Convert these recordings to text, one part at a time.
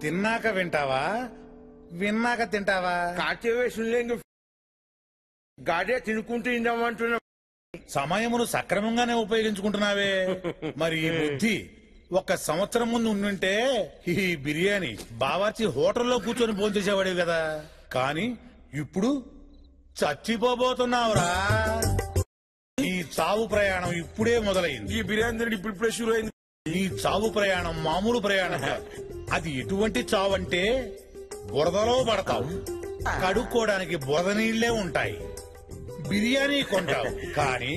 తిన్నాక వింటావా విన్నాక తింటావా? గాడే తినుకుంటూ ఇందామంటున్నా. సమయమును సక్రమంగానే ఉపయోగించుకుంటున్నావే. మరి ఈ బుద్ధి 1 సంవత్సరం ముందు ఉండుంటే ఈ బిర్యానీ బావార్చి హోటల్లో కూర్చొని భోంచేసేవాడివి కదా. కానీ ఇప్పుడు చచ్చిపోబోతున్నావురా. ఈ చావు ప్రయాణం ఇప్పుడే మొదలైంది. ఈ బిర్యానీ ఇప్పుడే షురు అయింది. ఈ చావు ప్రయాణం మామూలు ప్రయాణం కాదు. అది ఎటువంటి చావు అంటే బురదలో పడతావు, కడుక్కోవడానికి బురద నీళ్లే ఉంటాయి. బిర్యానీ కొంటావు కానీ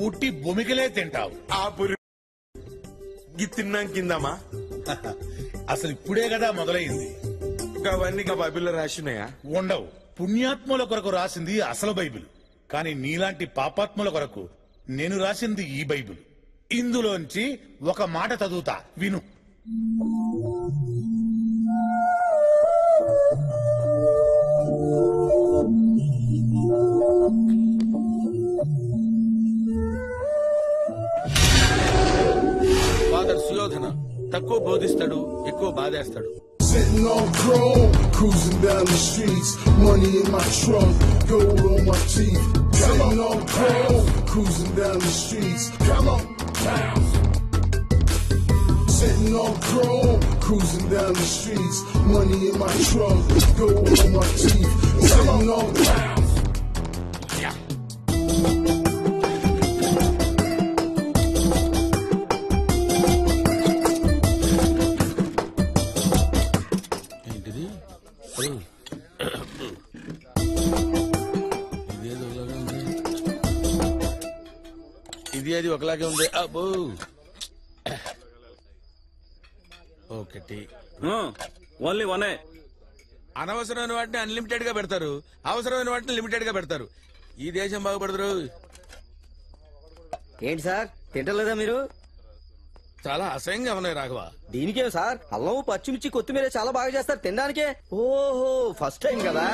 ఉట్టి భూమికలే తింటావు. ఆ పురి తిన్నాం కిందమా. అసలు ఇప్పుడే కదా మొదలైంది. అవన్నీ బైబిల్లో రాసినాయా? ఉండవు. పుణ్యాత్ముల కొరకు రాసింది అసలు బైబిల్. కానీ నీలాంటి పాపాత్ముల కొరకు నేను రాసింది ఈ బైబిల్. ఇందులోంచి ఒక మాట చదువుతా, విను. ఫాదర్ సుయోధన తక్కువ బోధిస్తాడు, ఎక్కువ బాధేస్తాడు. Sitting on chrome, cruising down the streets, money in my trunk, gold on my teeth. Sitting on chrome, cruising down the streets, come on, bounce. Sitting on chrome, cruising down the streets, money in my trunk, gold on my teeth. Sitting on bounce. Yeah. ఇది అది ఒకలాగే ఉంది. అబ్బో ఒకటి only వనే. అనవసరమైన వాటిని unlimited గా పెడతారు, అవసరమైన వాటిని లిమిటెడ్ గా పెడతారు. ఈ దేశం బాగుపడతారు. ఏంటి సార్ తింటలేదా మీరు? చాలా అసహ్యంగా ఉన్నాయి రాఘవ. దీనికే సార్ అల్లం పచ్చిమిర్చి కొత్తిమీర చాలా బాగా చేస్తారు తినడానికే. ఓహో ఫస్ట్ టైం కదా,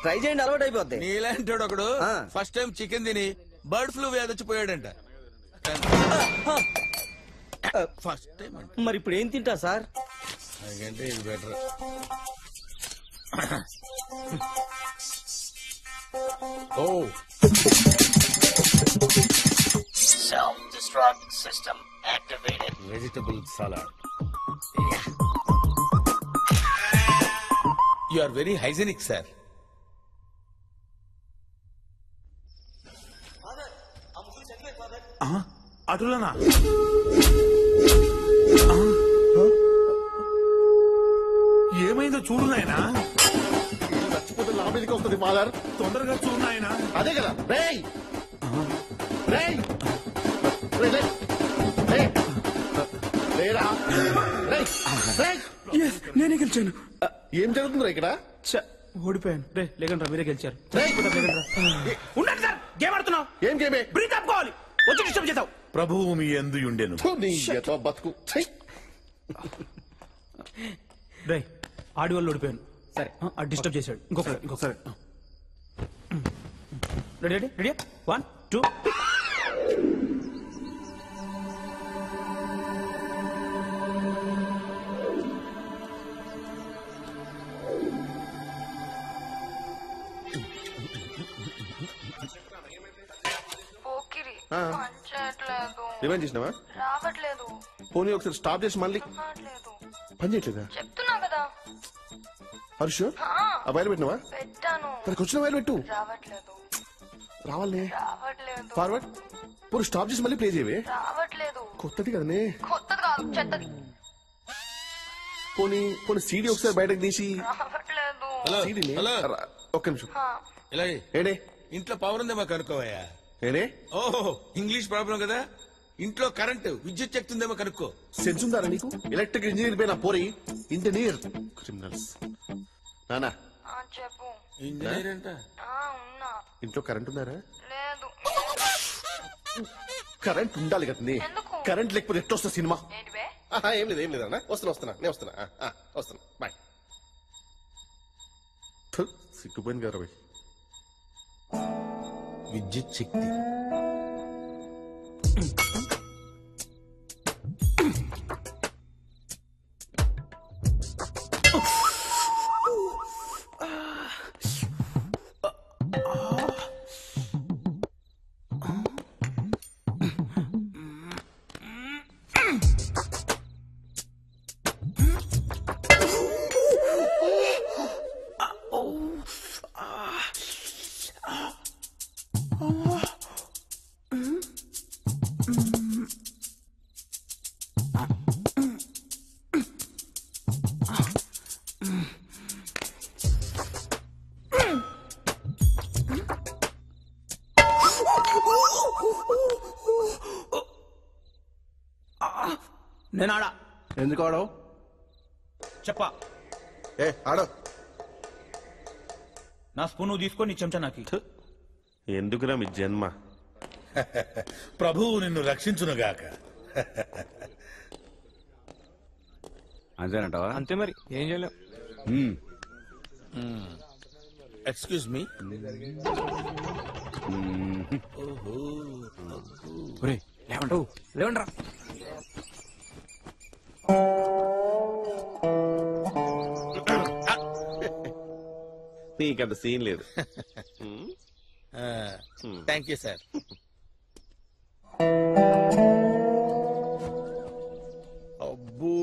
ట్రై చేయండి, అలవాటు అయిపోద్ది. నీలాంటి ఒకడు ఫస్ట్ టైం చికెన్ తిని బర్డ్ ఫ్లూ వ్యాధి వచ్చిపోయాడంట. ఫస్ట్ టైం అంట. మరి ఇప్పుడు ఏం తింటా సార్? నాకంటే ఇది better. Oh Self-destruct system activated. Vegetable salad. You are very hygienic sir. అటులనా? ఏమైందో చూడు నాయనా. చచ్చిపోతే నా మీదకి వస్తుంది ఫాదర్. తొందరగా చూడు నాయనా. అదే కదా. నేనే గెలిచాను. ఏం జరుగుతుందిరా ఇక్కడ? ఓడిపోయాను. రే లేకండి మీరే గెలిచారు. ఉండండి సార్, గేమ్ ఆడుతున్నావు. ఏం గేమే? బ్రీత్ ఆపుకోవాలి. వచ్చి డిస్టర్బ్ చేసావు. ప్రభువు మీ యందు ఉండెను. బతుకు. రే ఆడి వల్ల ఓడిపోయాను. సరే డిస్టర్బ్ చేశాడు. ఇంకొకసారి రెడీ రెడీ 1 2. రివైండ్ చేసినావా? రావట్లేదు. పోనీ ఒకసారి స్టాప్ చేసి మళ్ళీ పని చేయట్లేదా? చెప్తున్నా కదా. హర్ష ఆ వైర్ పెట్టినావా? పెట్టాను. తనకు వచ్చిన వైర్ పెట్టు. రావట్లేదు. రావాలే. రావట్లేదు. ఫార్వర్డ్. పోనీ స్టాప్ చేసి మళ్ళీ ప్లే చేయవే. రావట్లేదు. కొత్తది కదనే. కొత్తది కాదు, చెత్తది. పోనీ సీడీ ఒకసారి బయటకు తీసి. రావట్లేదు. సీడీని ఒక్క నిమిషం. ఇలాగే ఏడే ఇంట్లో పవర్ ఉందేమో కనుక్కోవయ్యా. ఏడే? ఓహో ఇంగ్లీష్ ప్రాబ్లం కదా. ఇంట్లో కరెంట్ విద్యుత్ శక్తి ఉందేమో కనుక్కో. సెన్స్ ఉందారా నీకు? ఎలక్ట్రిక్ ఇంజనీర్ పైన పోరి ఇంజనీర్ క్రిమినల్స్. నానా చెప్పు. ఇంజనీర్ అంట. ఇంట్లో కరెంట్ ఉందారా? లేదు. కరెంట్ ఉండాలి కదండి. కరెంట్ లేకపోతే ఎట్లా వస్తుంది సినిమా? ఏం లేదు అన్న. వస్తున్నా నేను వస్తున్నా బాయ్. సిగ్గుపోయింది కదా బాయ్. విద్యుత్ శక్తి నేను ఆడా. ఎందుకు ఆడవు? చెప్పా. ఏ ఆడో. నా స్పూన్ నువ్వు తీసుకొని నీ చెంచా నాకు. ఎందుకురా మీ జన్మ? ప్రభువు నిన్ను రక్షించునుగాక. అంతేనంటావా? అంతే మరి, ఏం చేయలేం. Excuse me. లేవంటావు లేవండ్రా. నీకంత సీన్ లేదు. Thank you sir. అబ్బూ,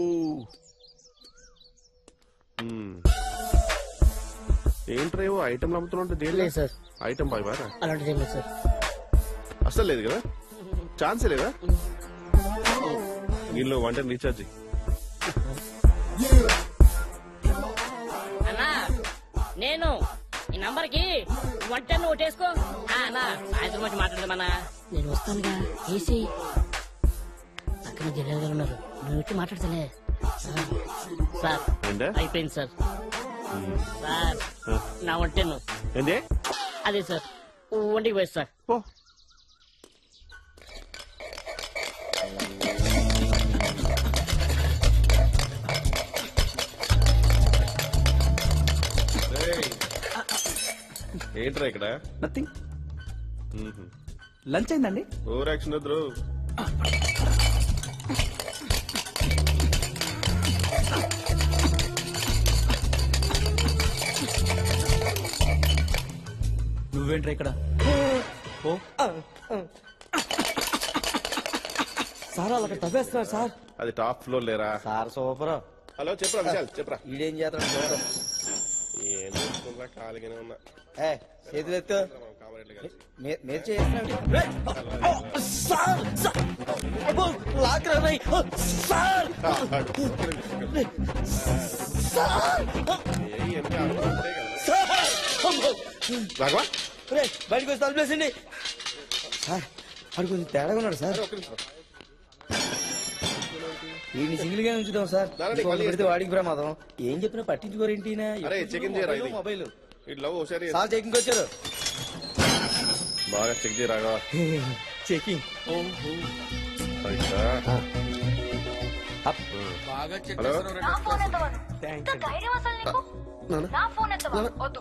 ఏంట్రేవో ఐటమ్ అమ్ముతున్నా దేని సార్ ఐటమ్ బాయ్ బారా అలాంటిది ఏం లేదు సార్. అసలు లేదు కదా, ఛాన్సే లేదా? దీనిలో వంట రీఛార్జ్. అన్నా నేను ఈ నంబర్ కి 110 ఓటేసుకో. అన్నా సాయంత్రం వచ్చి మాట్లాడదామన్నా. నేను వస్తానుగా ఏసీ పక్కన జిల్లాలో ఉన్నారు, నువ్వు వచ్చి మాట్లాడతలే. సార్ ఏంటా? అయిపోయింది సార్. సార్ నా 110 ఏందే? అదే సార్, ఒంటికి పోయి సార్. ఓ ఏంట్రా ఇక్కడ? నథింగ్. లంచ్ అయిందండి? ఓవర్ యాక్షన్ వద్దు. నువ్వేంట్రా ఇక్కడ? సార్ వాళ్ళు అక్కడ తవ్వేస్తున్నారు సార్. అది టాప్ ఫ్లోర్ లేరా? Sir super. హలో చెప్పరా విశాల్, చెప్పరా. ఈడేం చేస్తాడు చూద్దాం. ఏం చూసుకుంటా, ఖాళీగానే ఉన్నా. చేతులు ఎత్తు. కామరేట్లు కలిసి మీరు చేస్తున్నాడు సార్. లాక్ రాయి సార్. రాఘవా బయటకు వచ్చి తలుపేసిండి సార్. వాడు కొంచెం తేడాగా ఉన్నాడు సార్. వీడిని సింగిల్ గా ఉంచుదాం సార్. పెడితే వాడికి ప్రమాదం. ఏం చెప్పినా పట్టించుకోరేంటి? అరే చెక్ చేయరా ఇది. మొబైల్ ఇట్లా ఒకసారి సార్ చెకింగ్ వచ్చారు. బాగా చెక్ చేయ రాఘవా. చెకింగ్ బాగా చెక్ హలో? చేస్తున్నారు. నా ఫోన్ ఎత్తవను. ఇంత ధైర్యం అసలు నీకు? నా ఫోన్ ఎత్తవను. వద్దు.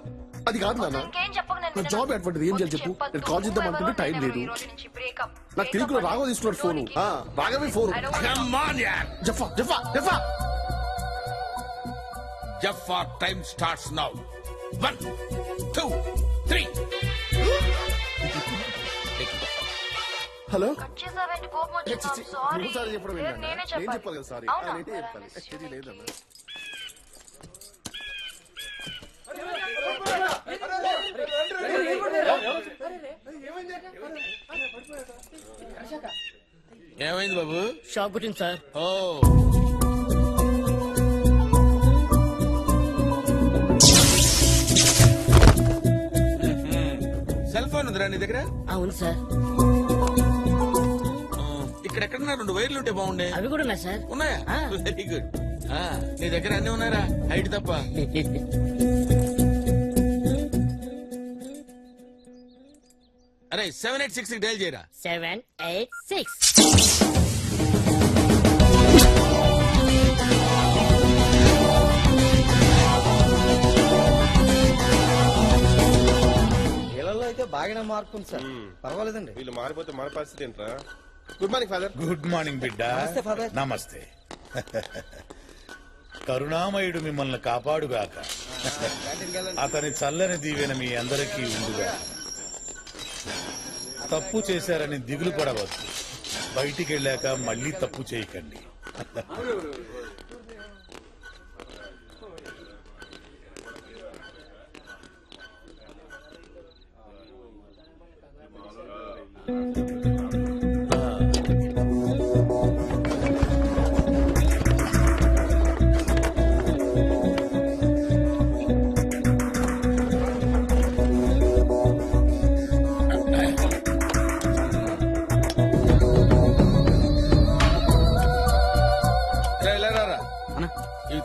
అది కాదు నాన్న, ఇంకేం చెప్పకు. నేను నా జాబ్ అటువంటిది. ఏం చేయాలి చెప్పు? నేను కాల్ చేద్దాం అనుకుంటే టైం లేదు. నాకు తెలియకుండా రాఘవ తీసుకున్నాడు ఫోను. రాఘవే ఫోను. Come on, yaar. జఫా జఫా జఫా. Jaffa time starts now. 1, 2, 3. Hello చేసావేంటి? కోపం వచ్చింది. సారీ. సారీ చెప్పడం ఏంటన్నా? నేనే నేను చెప్పాలి. చెప్పాలి కదా సారీ. అవునా? నేనే చెప్పాలి. ఇది లేదన్నా. ఏమైంది బాబు? షాక్ కొట్టింది సార్. ఓ సెల్ ఫోన్ ఉందిరా నీ దగ్గర? అవును సార్. ఇక్కడెక్కడన్నా 2 వైర్లు ఉంటే బాగుండే. అవి కూడా ఉన్నాయి సార్. ఉన్నాయా? Very good. నీ దగ్గర అన్ని ఉన్నారా? హైట్ తప్ప. అరే 786 డైల్ చేయరా. 786. వీళ్ళలో అయితే బాగానే మార్పు ఉంది సార్. పర్వాలేదండి. వీళ్ళు మారిపోతే మన పరిస్థితి ఏంట్రా? Good morning father. Good morning బిడ్డ. నమస్తే, ఫాదర్. నమస్తే. కరుణామయుడు మిమ్మల్ని కాపాడుగాక. అతని చల్లని దీవెన మీ అందరికీ ఉండుగా. తప్పు చేశారని దిగులు పడవద్దు. బయటికి వెళ్ళాక మళ్ళీ తప్పు చేయకండి.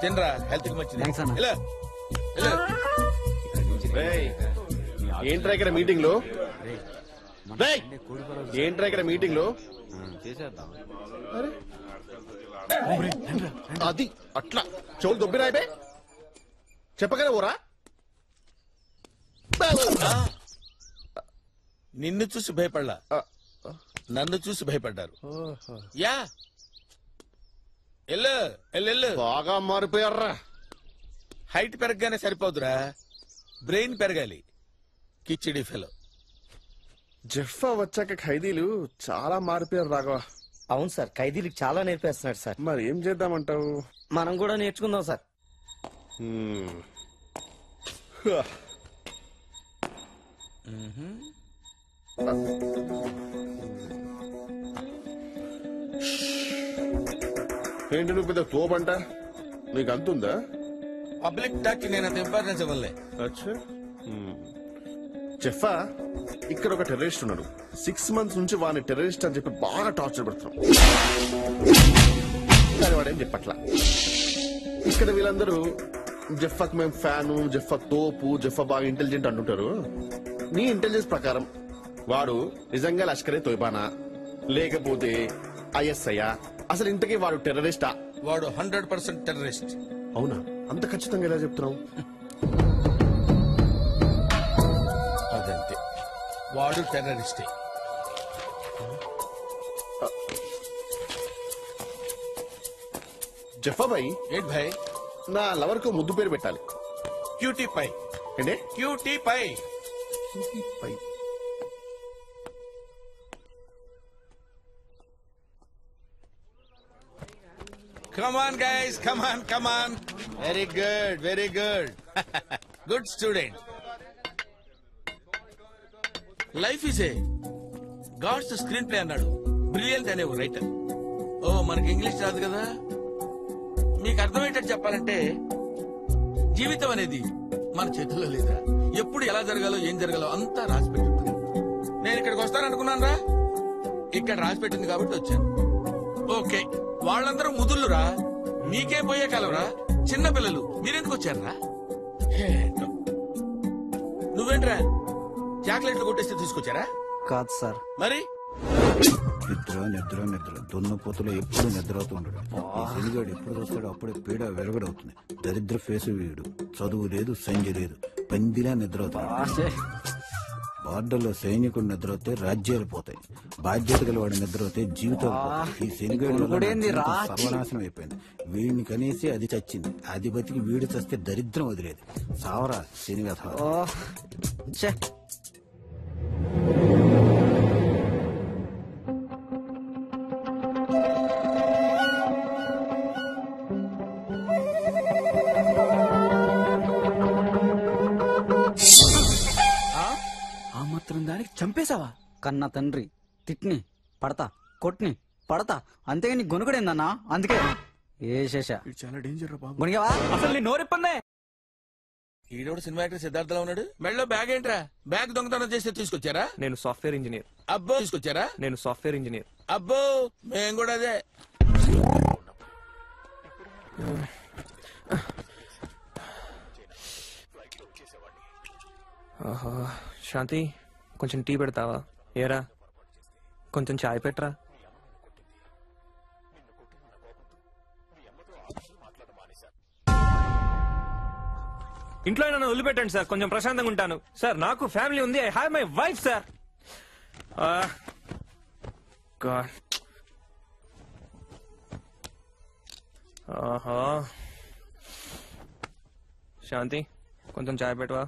తినరా, హెల్త్ కి మంచిది. Thanks అన్న. ఇలా, ఇలా. ఏంట్రా ఇక్కడ మీటింగ్ లో? ఏంట్రా ఇక్కడ మీటింగ్ లో? అది అట్లా చెవులు దొబ్బిరాయిబే చెప్పగానే ఊరా. నిన్ను చూసి భయపడలా, నన్ను చూసి భయపడ్డారు. యా ఎల్లు ఎల్లు. బాగా మారిపోయారా. హైట్ పెరగగానే సరిపోదురా, బ్రెయిన్ పెరగాలి. కిచిడి ఫెలో. జెఫ్ఫా వచ్చాక ఖైదీలు చాలా మారిపోయారు రాఘవ. అవును సార్, ఖైదీలకు చాలా నేర్పేస్తున్నాడు సార్. మరి ఏం చేద్దామంటావు? మనం కూడా నేర్చుకుందాం సార్. ఏంటి నువ్వు పెద్ద తోపంట? నీకు అంతుందా? పబ్లిక్ టాక్ నేను అంత ఇంపార్టెన్స్ ఇవ్వలే. అచ్చా. జెఫ్ఫా ఇక్కడ ఒక టెర్రరిస్ట్ ఉన్నాడు. 6 months నుంచి వాడిని టెర్రరిస్ట్ అని చెప్పి బాగా టార్చర్ పెడుతున్నాం. కానీ వాడేం చెప్పట్లా. ఇక్కడ వీళ్ళందరూ జెఫ్ఫాకి మేము ఫ్యాను, జెఫ్ఫా తోపు, జెఫ్ఫా బాగా ఇంటెలిజెంట్ అంటుంటారు. నీ ఇంటెలిజెన్స్ ప్రకారం వాడు నిజంగా లష్కరే తోయిబానా లేకపోతే ISI? అసలు ఇంతకీ వాడు టెర్రరిస్టా? వాడు 100% టెర్రరిస్ట్. అవునా? అంత ఖచ్చితంగా ఎలా చెప్తున్నావు? అదంతే, వాడు టెర్రరిస్టే. జెఫ్ఫా భాయ్, ఏంటి భాయ్? నా లవర్ కు ముద్దు పేరు పెట్టాలి. Cutie pie. ఏంటే? Cutie pie. Pie. Come on guys, come on, come on. Very good, very good. Good student. Life is a God's screenplay అన్నాడు. బ్రిలియంట్ అనే ఒక రైటర్. ఓ మనకి ఇంగ్లీష్ రాదు కదా, మీకు అర్థమయ్యేటట్టు చెప్పాలంటే జీవితం అనేది మన చేతుల్లో లేదా. ఎప్పుడు ఎలా జరగాలో ఏం జరగాలో అంతా రాసి పెట్టుంది. నేను ఇక్కడికి వస్తాననుకున్నాను రా, ఇక్కడ రాసి పెట్టింది కాబట్టి వచ్చాను. ఓకే, వాళ్ళందరూ ముదుళ్ళురా, మీకే పోయే కాలరా. చిన్న పిల్లలు మీరెందుకు వచ్చారా? నువ్వేంట్రా చాక్లెట్లు కొట్టేస్తే తీసుకొచ్చారా? కాదు సార్. మరి నిద్ర నిద్ర నిద్ర దున్నపోతులో ఎప్పుడు నిద్ర అవుతూ ఉండడు. శనిగాడు ఎప్పుడు వస్తాడో అప్పుడే పీడ వెరగడవుతుంది. దరిద్ర ఫేసు వీడు. చదువు లేదు, సంజి లేదు, పందిలా నిద్ర అవుతాడు. బార్డర్లో సైనికుడు నిద్రవుతే రాజ్యాలు పోతాయి, బాధ్యత గల వాడు నిద్రవుతే జీవితాలు పోతాయి. ఈ శనిగాడు సర్వనాశనం అయిపోయింది. వీడిని కనేసి అది చచ్చింది, అది బతికి వీడు చస్తే దరిద్రం వదిలేదు. సావరా శనిగత. దానికి చంపేశావా? కన్నా తండ్రి తిట్ని పడతా, కొట్ని పడతా, అంతేగా నీ గొనుగుడేందన్నా. అందుకే ఏ శేష చాలా డేంజర్ బాబు. మునిగావా? అసలు నీ నోరిప్పన్నే. ఈడోడు సినిమా యాక్టర్ సిద్ధార్థలో ఉన్నాడు. మెడలో బ్యాగ్ ఏంట్రా? బ్యాగ్ దొంగతనం చేస్తే తీసుకొచ్చారా? నేను సాఫ్ట్వేర్ ఇంజనీర్. అబ్బో, తీసుకొచ్చారా? నేను సాఫ్ట్వేర్ ఇంజనీర్. అబ్బో, మేము కూడా అదే. శాంతి, కొంచెం టీ పెడతావా? ఏరా, కొంచెం చాయ్ పెట్టరా. ఇంట్లో నన్ను వదిలిపెట్టండి సార్, కొంచెం ప్రశాంతంగా ఉంటాను సార్. నాకు ఫ్యామిలీ ఉంది, I have my wife sir. Shanti, కొంచెం చాయ్ పెట్టవా?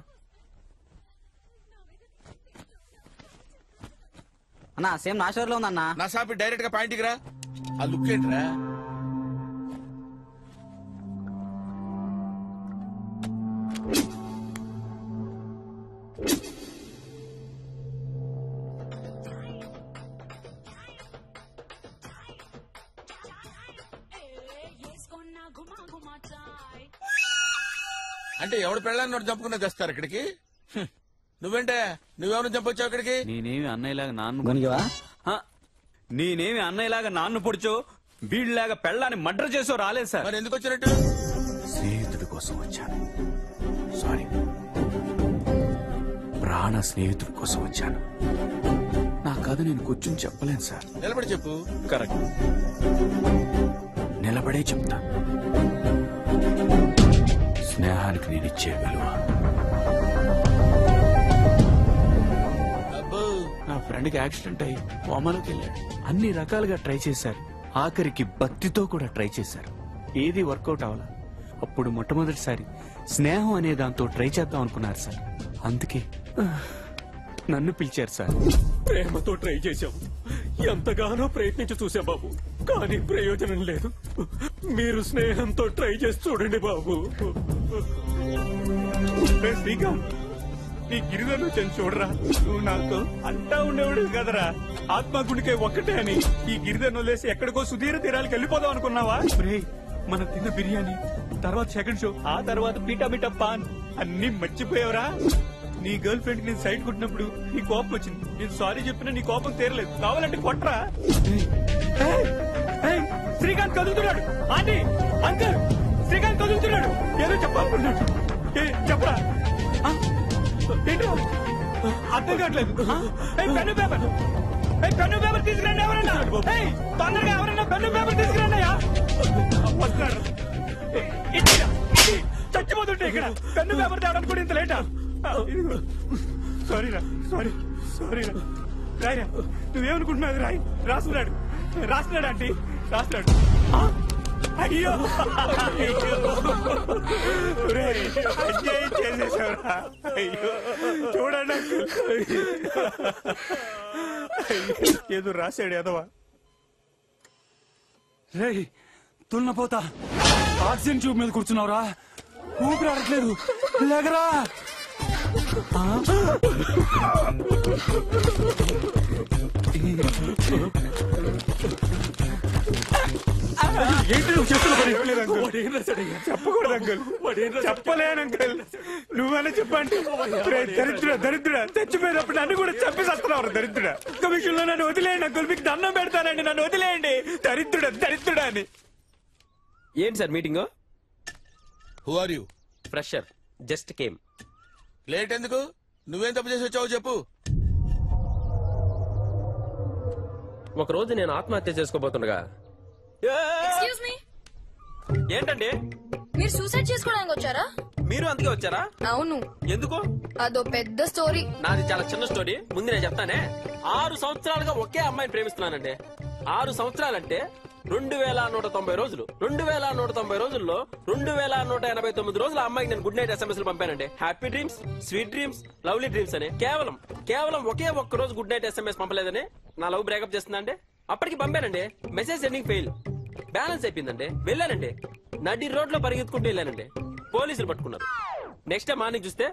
అన్నా సేమ్ నా షోర్ లో ఉందన్నా. నా సాపి డైరెక్ట్ గా పాయింట్కి రా. ఆ లుక్ ఏంట్రా? అంటే ఎవడు పెళ్ళాన్ని చంపుకునే తెస్తారు ఇక్కడికి. నువ్వేంటే, నువ్వెవరు చంపొచ్చావు ఇక్కడికి? నేనేమి అన్నయ్యలాగా నాన్న గొనిగావా? నేనేమి అన్నయ్యలాగా నాన్ను పొడిచో వీళ్ళలాగా పెళ్ళాన్ని మర్డర్ చేసో రాలేదు సార్. మరి ఎందుకు వచ్చినట్టు? స్నేహితుడి కోసం వచ్చాను. సారీ, ప్రాణ స్నేహితుడి కోసం వచ్చాను. నా కథ నేను కూర్చుని చెప్పలేను సార్. నిలబడి చెప్పు. కరెక్ట్, నిలబడే చెప్తా. స్నేహానికి నేను ఇచ్చే విలువ. నా ఫ్రెండ్కి యాక్సిడెంట్ అయ్యి కోమాలోకి వెళ్ళాడు. అన్ని రకాలుగా ట్రై చేశారు, ఆఖరికి భక్తితో కూడా ట్రై చేశారు. ఏది వర్కౌట్ అవ్వాల. అప్పుడు మొట్టమొదటిసారి స్నేహం అనే దాంతో ట్రై చేద్దాం అనుకున్నారు సార్. అందుకే నన్ను పిలిచారు సార్. ప్రేమతో ట్రై చేశాం, ఎంతగానో ప్రయత్నించి చూసా బాబు, కానీ ప్రయోజనం లేదు. మీరు స్నేహంతో ట్రై చేసి చూడండి బాబు. శ్రీకాంత్, నీ గిరిజను చెంది చూడరా. నువ్వు నాతో అంటా ఉండేవాడు కదరా, ఆత్మగుడికే ఒక్కటే అని. ఈ గిరిజను వదిలేసి ఎక్కడికో సుధీర తీరాలకు వెళ్ళిపోదాం అనుకున్నావా? మనం తిన్న బిర్యానీ, తర్వాత సెకండ్ షో, ఆ తర్వాత పీటా మీటా పాన్ అన్ని మర్చిపోయావరా. నీ గర్ల్ ఫ్రెండ్ నేను సైడ్ కొట్టినప్పుడు నీ కోపం వచ్చింది. నేను సారీ చెప్పినా నీ కోపం తీరలేదు. కావాలంటే కొట్రా. శ్రీకాంత్ కదులుతున్నాడు. ఆంటీ, అంకల్, శ్రీకాంత్ కదులుతున్నాడు. ఏదో చెప్పాలనుకున్నాడు. చెప్పరా. ఏంటో అర్థం కావట్లేదు. పెన్ను పేపర్, పెన్ను పేపర్ తీసుకురండి ఎవరన్నా. తొందరగా ఎవరన్నా పెన్ను పేపర్ తీసుకురండి. వస్తున్నాడు. చచ్చిపోతుంటే ఇక్కడ పెన్ను పేపర్ తేవడానికి కూడా ఇంత లేటా? సారీరా, సారీరా. రాయిరా, నువ్వేమనుకుంటున్నావు? రాయి. రాస్తున్నాడు ఆంటీ, రాస్తున్నాడు. అయ్యో అన్యాయం చేసేసావురా. అయ్యో చూడండి, ఏదో రాశాడు ఎదవా. రే తున్నపోతా, ఆక్సిజన్ ట్యూబ్ మీద కూర్చున్నావురా, ఊపిరి ఆడట్లేదు, లేకరా. ఏంటి నువ్వు చెప్పకూడదు అంకుల్, చెప్పలేను అంకుల్. నువ్వైనా చెప్పండి. దరిద్రుడా చచ్చిపోయినప్పుడు నన్ను కూడా చంపేస్తున్నావు. దరిద్రుడా, ఒక్క విషయంలో నన్ను వదిలేయండి అంకుల్, మీకు దండం పెడతానండి, నన్ను వదిలేయండి. దరిద్రుడా అని. ఏంటి sir meeting? Who are you? Fresher, just came. Late ఎందుకు? నువ్వేం తప్పు చేసి వచ్చావు చెప్పు. ఒక రోజు నేను ఆత్మహత్య చేసుకోబోతుండగా. ఎక్స్క్యూజ్ మీ, ఏంటండి మీరు సూసైడ్ చేసుకోవడానికి వచ్చారా? మీరు అందుకే వచ్చారా? అవును. ఎందుకు? అదో పెద్ద స్టోరీ. నాది చాలా చిన్న స్టోరీ. ముందు నేను చెప్తానే. 6 సంవత్సరాలుగా ఒకే అమ్మాయిని ప్రేమిస్తున్నానండి. 6 సంవత్సరాలంటే 2190 రోజులు. 2190 రోజుల్లో 2189 రోజులు ఆ అమ్మాయికి నేను గుడ్ నైట్ SMS పంపానండి. Happy dreams, sweet dreams, lovely dreams అని. కేవలం ఒకే ఒక్క రోజు గుడ్ నైట్ SMS పంపలేదని నా లవ్ బ్రేకప్ చేస్తుందండి. అప్పటికి పంపానండి, మెసేజ్ సెండింగ్ ఫెయిల్, బ్యాలెన్స్ అయిపోయిందండి. వెళ్ళానండి, నడి రోడ్ లో పరిగెత్తుకుంటూ వెళ్ళానండి. పోలీసులు పట్టుకున్నారు. నెక్స్ట్ డే మార్నింగ్ చూస్తే